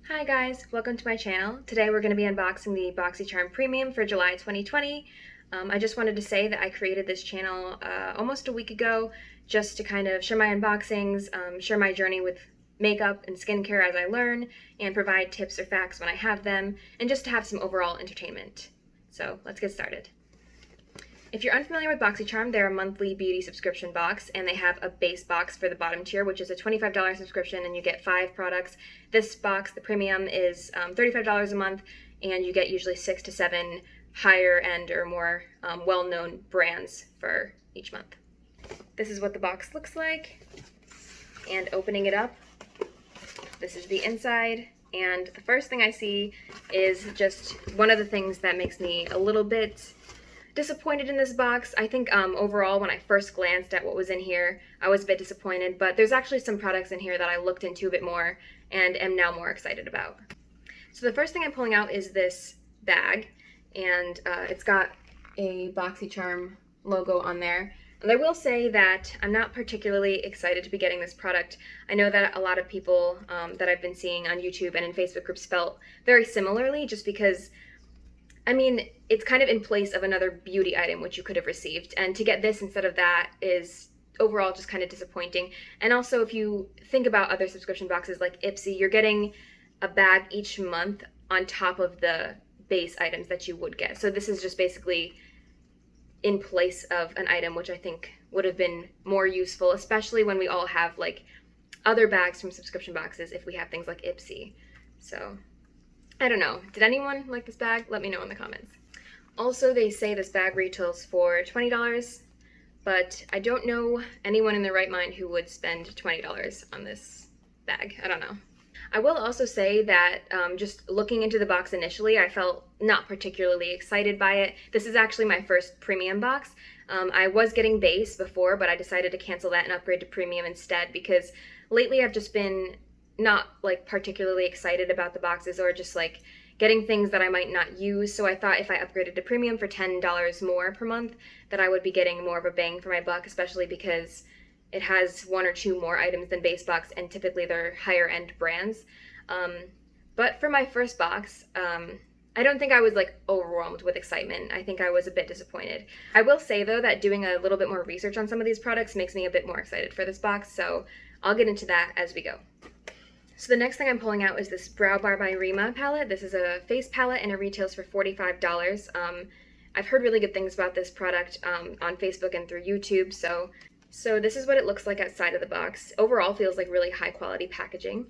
Hi guys, welcome to my channel. Today we're going to be unboxing the Boxycharm Premium for July 2020. I just wanted to say that I created this channel almost a week ago just to kind of share my unboxings, share my journey with makeup and skincare as I learn, and provide tips or facts when I have them, and just to have some overall entertainment. So let's get started. If you're unfamiliar with Boxycharm, they're a monthly beauty subscription box, and they have a base box for the bottom tier, which is a $25 subscription, and you get 5 products. This box, the premium, is $35 a month, and you get usually 6 to 7 higher end or more well-known brands for each month. This is what the box looks like, and opening it up, this is the inside. And the first thing I see is just one of the things that makes me a little bit disappointed in this box. I think overall, when I first glanced at what was in here, I was a bit disappointed, but there's actually some products in here that I looked into a bit more and am now more excited about. So the first thing I'm pulling out is this bag, and it's got a Boxycharm logo on there. And I will say that I'm not particularly excited to be getting this product. I know that a lot of people that I've been seeing on YouTube and in Facebook groups felt very similarly, just because I mean, it's kind of in place of another beauty item which you could have received, and to get this instead of that is overall just kind of disappointing. And also, if you think about other subscription boxes like Ipsy, you're getting a bag each month on top of the base items that you would get. So this is just basically in place of an item which I think would have been more useful, especially when we all have like other bags from subscription boxes if we have things like Ipsy. So I don't know. Did anyone like this bag? Let me know in the comments. Also, they say this bag retails for $20, but I don't know anyone in their right mind who would spend $20 on this bag. I don't know. I will also say that just looking into the box initially, I felt not particularly excited by it. This is actually my first premium box. I was getting base before, but I decided to cancel that and upgrade to premium instead because lately I've just been not like particularly excited about the boxes, or just like getting things that I might not use. So I thought if I upgraded to premium for $10 more per month, that I would be getting more of a bang for my buck, especially because it has 1 or 2 more items than base box, and typically they're higher end brands. But for my first box, I don't think I was like overwhelmed with excitement. I think I was a bit disappointed. I will say though that doing a little bit more research on some of these products makes me a bit more excited for this box, so I'll get into that as we go. So the next thing I'm pulling out is this Brow Bar by Reema palette. This is a face palette and it retails for $45. I've heard really good things about this product on Facebook and through YouTube. So this is what it looks like outside of the box. Overall feels like really high quality packaging.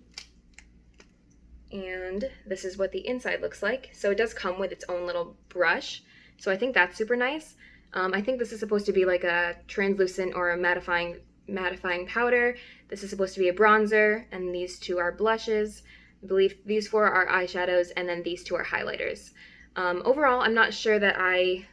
And this is what the inside looks like. So it does come with its own little brush. So I think that's super nice. I think this is supposed to be like a translucent or a mattifying powder. This is supposed to be a bronzer, and these 2 are blushes. I believe these 4 are eyeshadows, and then these 2 are highlighters. Overall, I'm not sure that I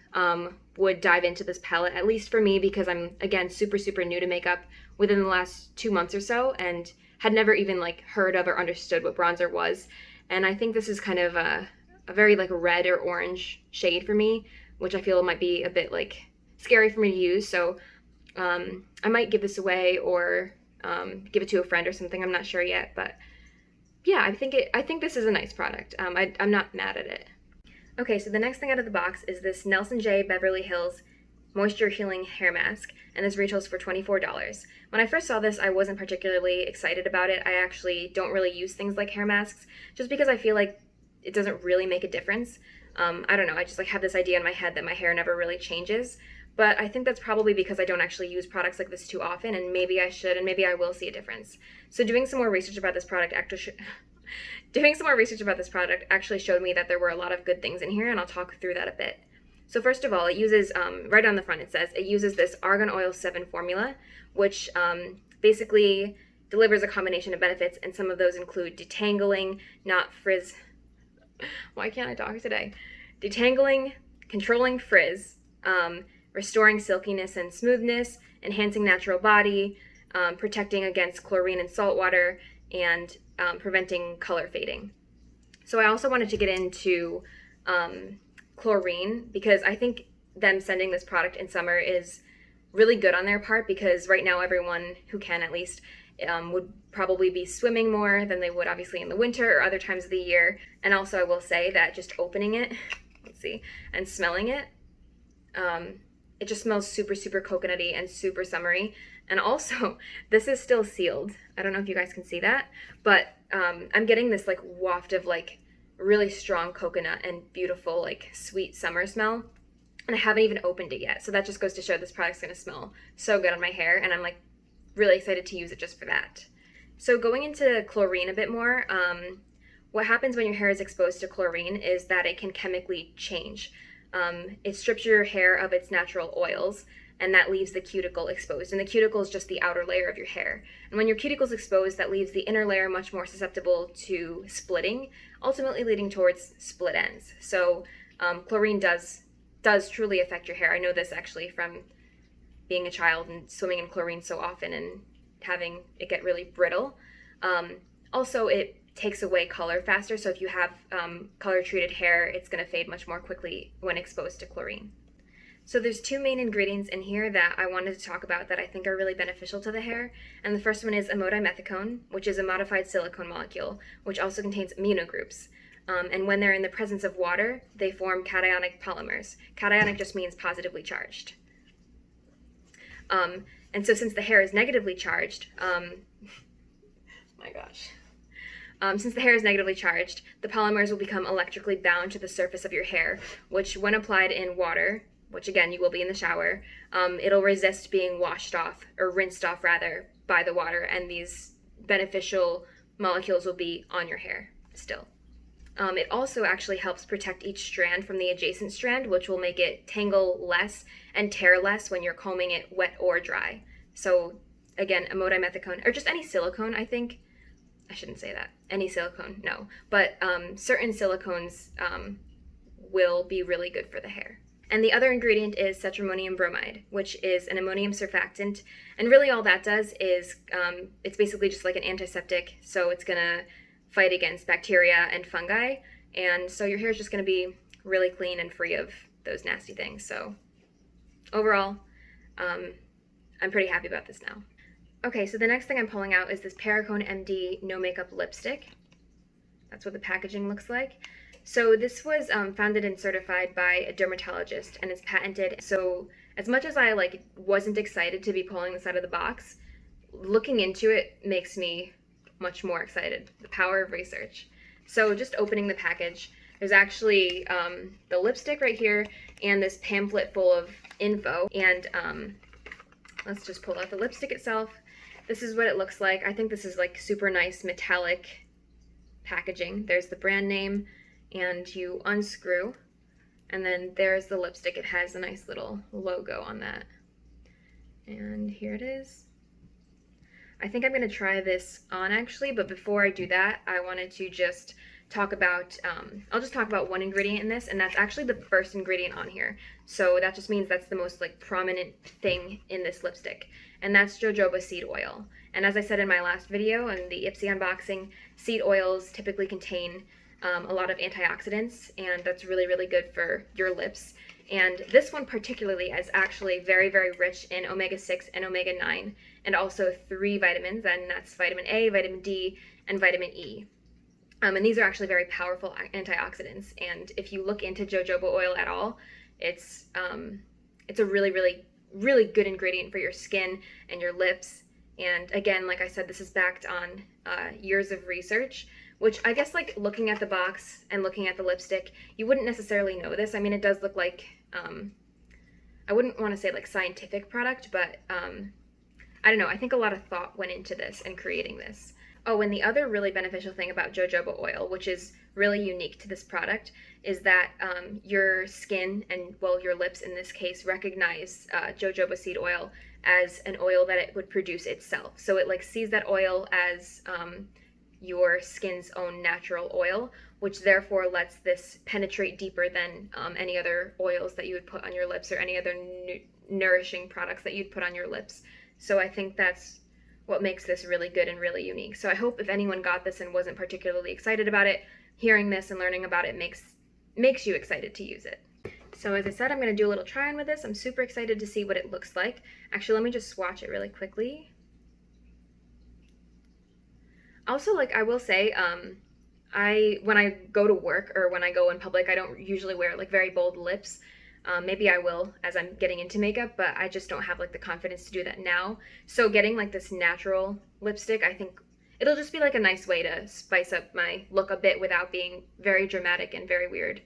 would dive into this palette, at least for me, because I'm, again, super new to makeup within the last 2 months or so, and had never even like heard of or understood what bronzer was. And I think this is kind of a very like red or orange shade for me, which I feel might be a bit like scary for me to use. So I might give this away or give it to a friend or something. I'm not sure yet, but yeah, I think this is a nice product. I'm not mad at it. Okay, so the next thing out of the box is this Nelson J Beverly Hills Moisture Healing Hair Mask, and this retails for $24. When I first saw this, I wasn't particularly excited about it. I actually don't really use things like hair masks, just because I feel like it doesn't really make a difference. I don't know, I just like have this idea in my head that my hair never really changes. But I think that's probably because I don't actually use products like this too often, and maybe I should, and maybe I will see a difference. So doing some more research about this product actually showed me that there were a lot of good things in here, and I'll talk through that a bit. So first of all, it uses, right on the front it says, it uses this Argan Oil 7 formula, which basically delivers a combination of benefits, and some of those include detangling, not frizz. Why can't I talk today? Detangling, controlling frizz, restoring silkiness and smoothness, enhancing natural body, protecting against chlorine and salt water, and preventing color fading. So I also wanted to get into chlorine, because I think them sending this product in summer is really good on their part, because right now everyone who can at least would probably be swimming more than they would obviously in the winter or other times of the year. And also I will say that just opening it, let's see, and smelling it, it just smells super, super coconutty and super summery. And also, this is still sealed. I don't know if you guys can see that, but I'm getting this like waft of like really strong coconut and beautiful like sweet summer smell. And I haven't even opened it yet. So that just goes to show this product's gonna smell so good on my hair, and I'm like really excited to use it just for that. So going into chlorine a bit more, what happens when your hair is exposed to chlorine is that it can chemically change. It strips your hair of its natural oils, and that leaves the cuticle exposed. And the cuticle is just the outer layer of your hair. And when your cuticle is exposed, that leaves the inner layer much more susceptible to splitting, ultimately leading towards split ends. So chlorine does truly affect your hair. I know this actually from being a child and swimming in chlorine so often and having it get really brittle. Also, it takes away color faster, so if you have color treated hair, it's going to fade much more quickly when exposed to chlorine. So there's two main ingredients in here that I wanted to talk about that I think are really beneficial to the hair, and the first one is imodimethicone, which is a modified silicone molecule, which also contains amino groups. And when they're in the presence of water, they form cationic polymers. Cationic just means positively charged. And so since the hair is negatively charged, my gosh. Since the hair is negatively charged, the polymers will become electrically bound to the surface of your hair, which when applied in water, which again you will be in the shower, it'll resist being washed off, or rinsed off rather, by the water, and these beneficial molecules will be on your hair still. It also actually helps protect each strand from the adjacent strand, which will make it tangle less and tear less when you're combing it wet or dry. So again, imodimethicone, or just any silicone, I think. I shouldn't say that. Any silicone, no. But certain silicones will be really good for the hair. And the other ingredient is cetrimonium bromide, which is an ammonium surfactant. And really all that does is, it's basically just like an antiseptic, so it's gonna fight against bacteria and fungi. And so your hair is just gonna be really clean and free of those nasty things. So overall, I'm pretty happy about this now. Okay, so the next thing I'm pulling out is this Perricone MD No Makeup Lipstick. That's what the packaging looks like. So this was founded and certified by a dermatologist and is patented. So as much as I wasn't excited to be pulling this out of the box, looking into it makes me much more excited. The power of research. So just opening the package, there's actually the lipstick right here and this pamphlet full of info. And let's just pull out the lipstick itself. This is what it looks like. I think this is like super nice metallic packaging. There's the brand name, and you unscrew, and then there's the lipstick. It has a nice little logo on that. And here it is. I think I'm going to try this on actually, but before I do that, I wanted to just talk about, I'll just talk about one ingredient in this, and that's actually the first ingredient on here. So that just means that's the most prominent thing in this lipstick, and that's jojoba seed oil. And as I said in my last video in the Ipsy unboxing, seed oils typically contain a lot of antioxidants, and that's really, really good for your lips. And this one particularly is actually very, very rich in omega-6 and omega-9, and also 3 vitamins, and that's vitamin A, vitamin D, and vitamin E. And these are actually very powerful antioxidants. And if you look into jojoba oil at all, it's a really, really, really good ingredient for your skin and your lips. And again, like I said, this is backed on years of research, which I guess looking at the box and looking at the lipstick, you wouldn't necessarily know this. I mean, it does look like, I wouldn't want to say scientific product, but I don't know. I think a lot of thought went into this and creating this. Oh, and the other really beneficial thing about jojoba oil, which is really unique to this product, is that your skin and, well, your lips in this case, recognize jojoba seed oil as an oil that it would produce itself. So it sees that oil as your skin's own natural oil, which therefore lets this penetrate deeper than any other oils that you would put on your lips or any other nourishing products that you'd put on your lips. So I think that's what makes this really good and really unique. So I hope if anyone got this and wasn't particularly excited about it, hearing this and learning about it makes you excited to use it. So as I said, I'm going to do a little try on with this. I'm super excited to see what it looks like. Actually, let me just swatch it really quickly. Also, like, I will say, when I go to work or when I go in public, I don't usually wear like very bold lips. Maybe I will as I'm getting into makeup, but I just don't have like the confidence to do that now. So getting like this natural lipstick, I think it'll just be like a nice way to spice up my look a bit without being very dramatic and very weird.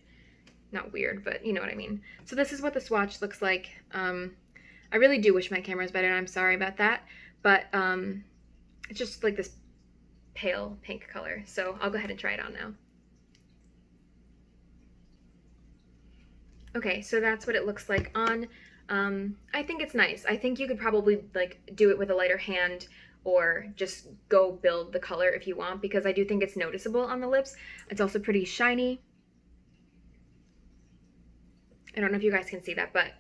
Not weird, but you know what I mean. So this is what the swatch looks like. I really do wish my camera was better, and I'm sorry about that. But it's just like this pale pink color. So I'll go ahead and try it on now. Okay, so that's what it looks like on. I think it's nice. I think you could probably like do it with a lighter hand or just go build the color if you want, because I do think it's noticeable on the lips. It's also pretty shiny. I don't know if you guys can see that, but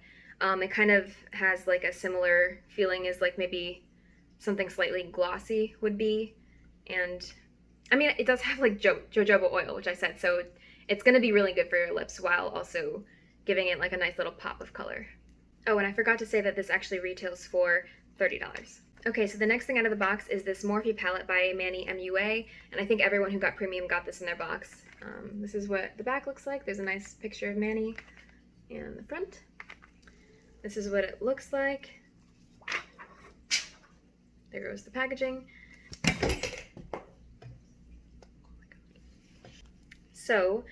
it kind of has like a similar feeling as like maybe something slightly glossy would be. And I mean, it does have like jojoba oil, which I said, so it's going to be really good for your lips while also giving it like a nice little pop of color. Oh, and I forgot to say that this actually retails for $30. Okay, so the next thing out of the box is this Morphe palette by Manny MUA, and I think everyone who got premium got this in their box. This is what the back looks like. There's a nice picture of Manny and the front. This is what it looks like. There goes the packaging. So,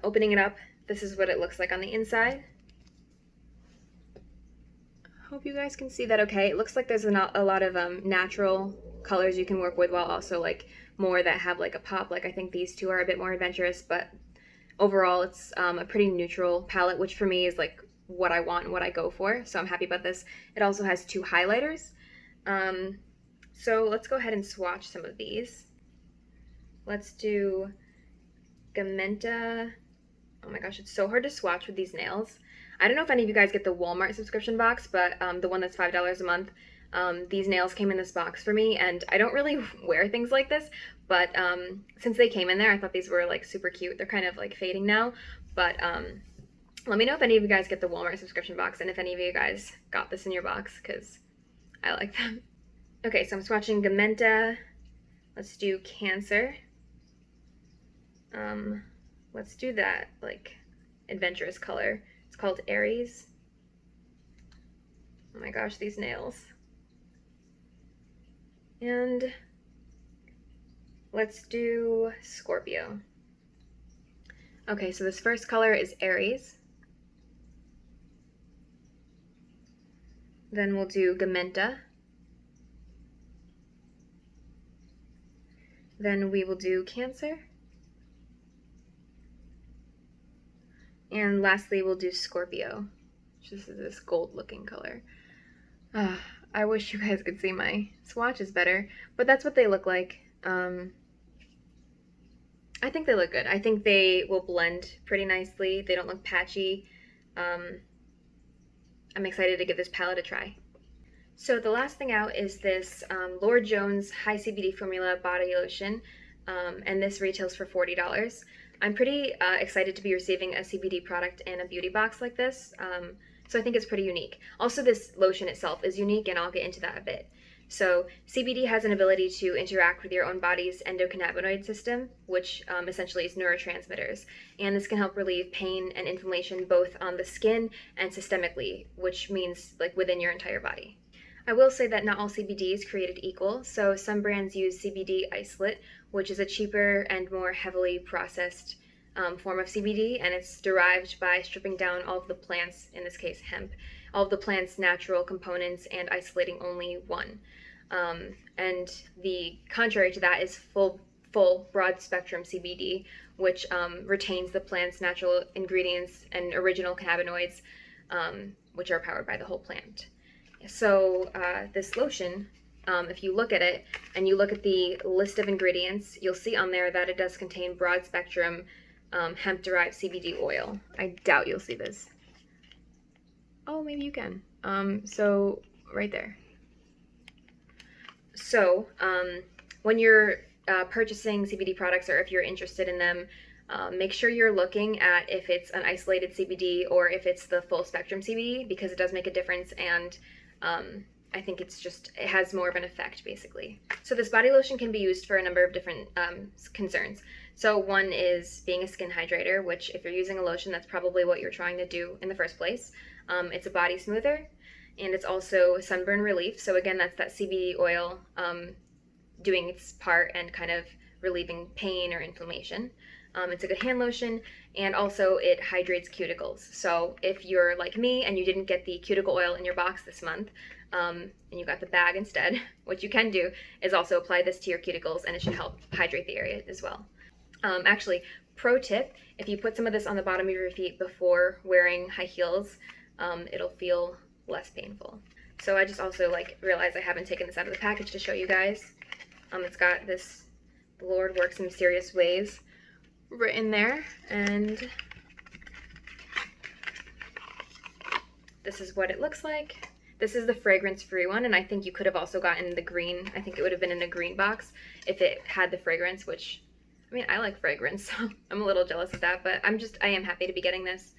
opening it up, this is what it looks like on the inside. Hope you guys can see that okay. It looks like there's a lot of natural colors you can work with, while also like more that have like a pop. Like I think these two are a bit more adventurous, but overall it's a pretty neutral palette, which for me is like what I want and what I go for. So I'm happy about this. It also has two highlighters. So let's go ahead and swatch some of these. Let's do Gamenta. Oh my gosh, it's so hard to swatch with these nails. I don't know if any of you guys get the Walmart subscription box, but the one that's $5 a month. These nails came in this box for me, and I don't really wear things like this, but since they came in there, I thought these were like super cute. They're kind of like fading now, but let me know if any of you guys get the Walmart subscription box and if any of you guys got this in your box, because I like them. Okay, so I'm swatching Gamenta. Let's do Cancer. Let's do that like adventurous color. It's called Aries. Oh my gosh, these nails. And let's do Scorpio. Okay, so this first color is Aries. Then we'll do Gamenta. Then we will do Cancer. And lastly, we'll do Scorpio, which is this gold-looking color. I wish you guys could see my swatches better, but that's what they look like. I think they look good. I think they will blend pretty nicely. They don't look patchy. I'm excited to give this palette a try. So the last thing out is this Lord Jones High CBD Formula Body Lotion, and this retails for $40. I'm pretty excited to be receiving a CBD product in a beauty box like this, so I think it's pretty unique. Also, this lotion itself is unique, and I'll get into that a bit. So CBD has an ability to interact with your own body's endocannabinoid system, which essentially is neurotransmitters, and this can help relieve pain and inflammation both on the skin and systemically, which means like within your entire body. I will say that not all CBD is created equal, so some brands use CBD isolate, which is a cheaper and more heavily processed form of CBD, and it's derived by stripping down all of the plants, in this case hemp, all of the plant's natural components and isolating only one. And the contrary to that is full broad spectrum CBD, which retains the plant's natural ingredients and original cannabinoids, which are powered by the whole plant. So this lotion, if you look at it and you look at the list of ingredients, you'll see on there that it does contain broad spectrum hemp-derived CBD oil. I doubt you'll see this. Oh, maybe you can. So right there. So when you're purchasing CBD products, or if you're interested in them, make sure you're looking at if it's an isolated CBD or if it's the full spectrum CBD, because it does make a difference, and I think it has more of an effect, basically. So this body lotion can be used for a number of different concerns. So one is being a skin hydrator, which if you're using a lotion, that's probably what you're trying to do in the first place. It's a body smoother, and it's also sunburn relief. So again, that's that CBD oil doing its part and kind of relieving pain or inflammation. It's a good hand lotion, and also it hydrates cuticles. So if you're like me and you didn't get the cuticle oil in your box this month, and you got the bag instead, what you can do is also apply this to your cuticles, and it should help hydrate the area as well. Actually, pro tip, if you put some of this on the bottom of your feet before wearing high heels, it'll feel less painful. So I just also realized I haven't taken this out of the package to show you guys. It's got this "The Lord works in mysterious ways" written there, and this is what it looks like. This is the fragrance-free one, and I think you could have also gotten the green. I think it would have been in a green box if it had the fragrance, which, I mean, I like fragrance, so I'm a little jealous of that, but I am happy to be getting this.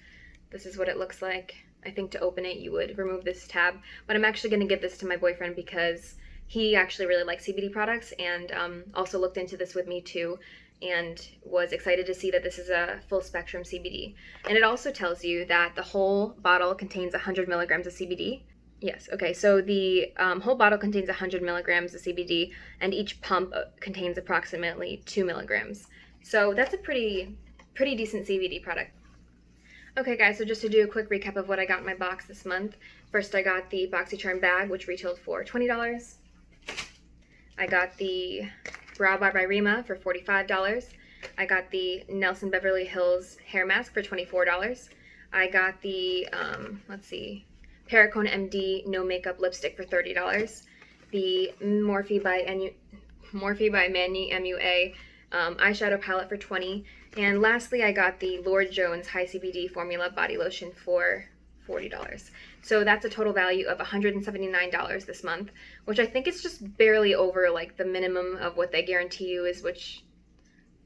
This is what it looks like. I think to open it, you would remove this tab, but I'm actually going to give this to my boyfriend because he actually really likes CBD products, and also looked into this with me too, and was excited to see that this is a full spectrum CBD. And it also tells you that the whole bottle contains 100 milligrams of CBD. Yes, okay, so the whole bottle contains 100 milligrams of CBD, and each pump contains approximately 2 milligrams. So that's a pretty decent CBD product. Okay guys, so just to do a quick recap of what I got in my box this month. First, I got the Boxycharm bag, which retailed for $20. I got the Brow Bar by Reema for $45. I got the Nelson Beverly Hills hair mask for $24. I got the, Perricone MD no makeup lipstick for $30. The Morphe by Manny MUA eyeshadow palette for $20. And lastly, I got the Lord Jones High CBD Formula Body Lotion for $40. So that's a total value of $179 this month, which I think is just barely over the minimum of what they guarantee you is, which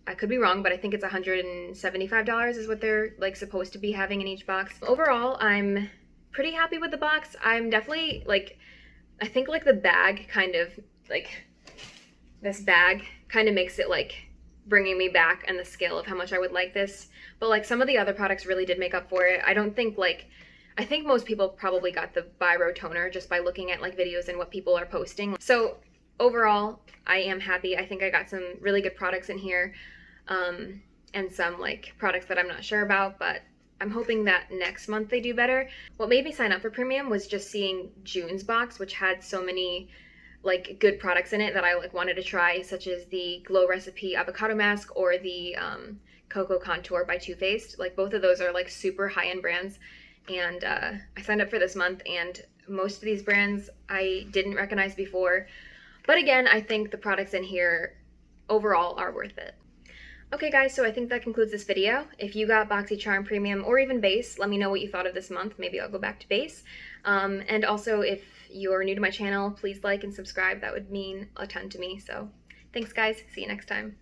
I could be wrong, but I think it's $175 is what they're supposed to be having in each box. Overall, I'm pretty happy with the box. I'm definitely I think the bag kind of this bag kind of makes it bringing me back on the scale of how much I would like this, but some of the other products really did make up for it. I don't think I think most people probably got the Biro toner just by looking at videos and what people are posting. So overall, I am happy. I think I got some really good products in here, and some products that I'm not sure about, but I'm hoping that next month they do better. What made me sign up for Premium was just seeing June's box, which had so many good products in it that I wanted to try, such as the Glow Recipe Avocado Mask or the Cocoa Contour by Too Faced. Both of those are super high-end brands, and I signed up for this month, and most of these brands I didn't recognize before. But again, I think the products in here overall are worth it. Okay guys, so I think that concludes this video. If you got Boxycharm Premium or even Base, let me know what you thought of this month. Maybe I'll go back to Base. And also, if you're new to my channel, please like and subscribe. That would mean a ton to me. So thanks guys, see you next time.